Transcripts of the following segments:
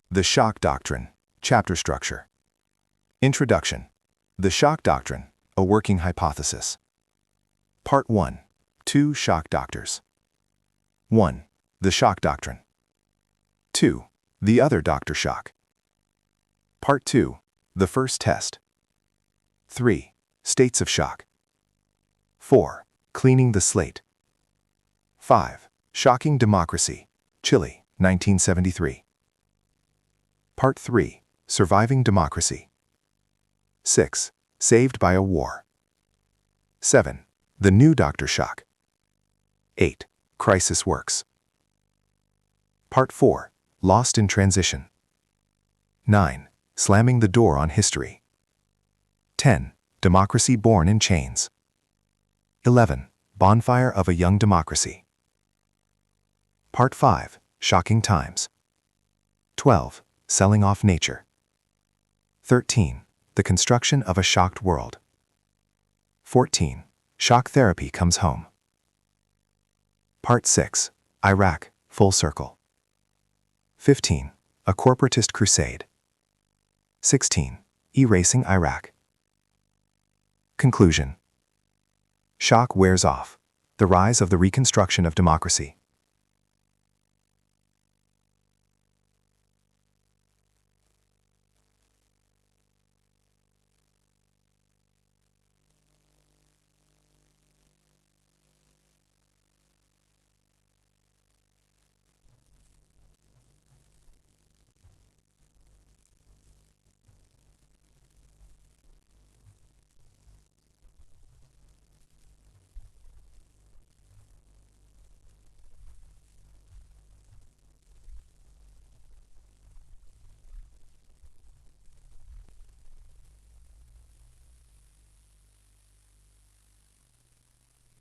The Shock Doctrine. Chapter Structure. Introduction. The Shock Doctrine, a Working Hypothesis. Part 1. Two Shock Doctors. 1. The Shock Doctrine. 2. The Other Doctor Shock. Part 2. The First Test. 3. States of Shock. 4. Cleaning the Slate. 5. Shocking Democracy, Chile, 1973. Part 3. Surviving Democracy. 6. Saved by a War. 7. The New Doctor Shock. 8. Crisis Works. Part 4. Lost in Transition. 9. Slamming the Door on History. 10. Democracy Born in Chains. 11. Bonfire of a Young Democracy. Part 5. Shocking Times. 12. Selling Off Nature. 13. The Construction of a Shocked World. 14. Shock Therapy Comes Home. Part 6. Iraq, Full Circle. 15. A Corporatist Crusade. 16. Erasing Iraq. Conclusion. Shock wears off. The rise of the reconstruction of democracy.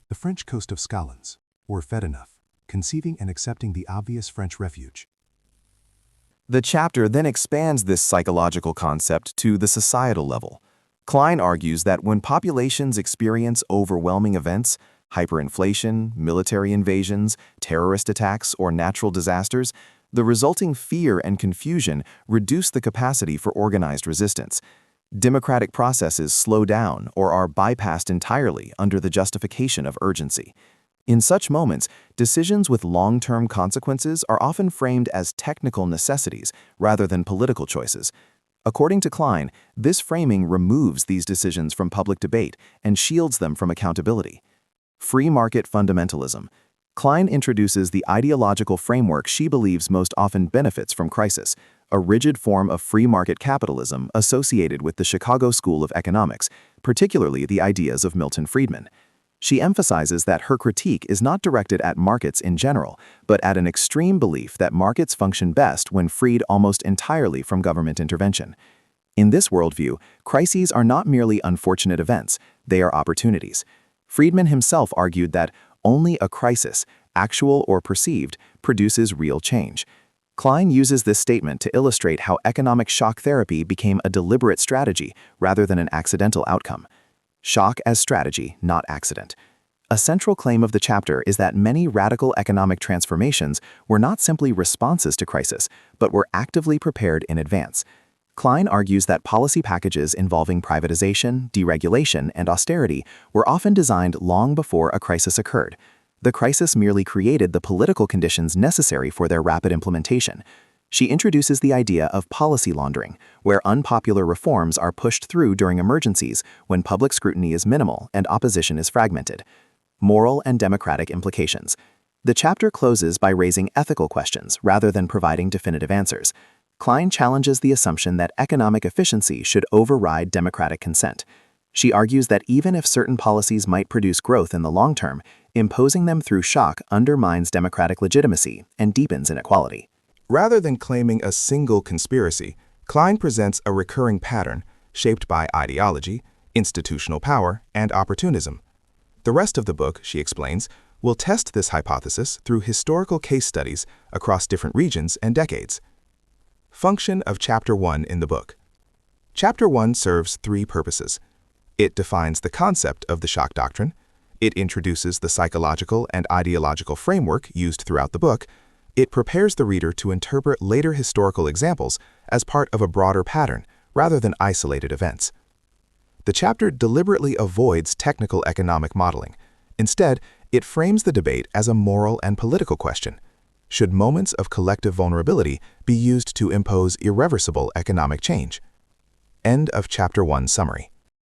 The French coast of Scotland were fed enough, conceiving and accepting the obvious French refuge. The chapter then expands this psychological concept to the societal level. Klein argues that when populations experience overwhelming events, hyperinflation, military invasions, terrorist attacks, or natural disasters, the resulting fear and confusion reduce the capacity for organized resistance. Democratic processes slow down or are bypassed entirely under the justification of urgency. In such moments, decisions with long-term consequences are often framed as technical necessities rather than political choices. According to Klein, this framing removes these decisions from public debate and shields them from accountability. Free market fundamentalism. Klein introduces the ideological framework she believes most often benefits from crisis, a rigid form of free market capitalism associated with the Chicago School of Economics, particularly the ideas of Milton Friedman. She emphasizes that her critique is not directed at markets in general, but at an extreme belief that markets function best when freed almost entirely from government intervention. In this worldview, crises are not merely unfortunate events, they are opportunities. Friedman himself argued that only a crisis, actual or perceived, produces real change. Klein uses this statement to illustrate how economic shock therapy became a deliberate strategy rather than an accidental outcome. Shock as strategy, not accident. A central claim of the chapter is that many radical economic transformations were not simply responses to crisis, but were actively prepared in advance. Klein argues that policy packages involving privatization, deregulation, and austerity were often designed long before a crisis occurred. The crisis merely created the political conditions necessary for their rapid implementation. She introduces the idea of policy laundering, where unpopular reforms are pushed through during emergencies when public scrutiny is minimal and opposition is fragmented. Moral and democratic implications. The chapter closes by raising ethical questions rather than providing definitive answers. Klein challenges the assumption that economic efficiency should override democratic consent. She argues that even if certain policies might produce growth in the long term, imposing them through shock undermines democratic legitimacy and deepens inequality. Rather than claiming a single conspiracy, Klein presents a recurring pattern shaped by ideology, institutional power, and opportunism. The rest of the book, she explains, will test this hypothesis through historical case studies across different regions and decades. Function of Chapter 1 in the book. Chapter 1 serves three purposes. It defines the concept of the shock doctrine, it introduces the psychological and ideological framework used throughout the book, It prepares the reader to interpret later historical examples as part of a broader pattern rather than isolated events. The chapter deliberately avoids technical economic modeling. Instead, it frames the debate as a moral and political question. Should moments of collective vulnerability be used to impose irreversible economic change? End of Chapter 1 summary.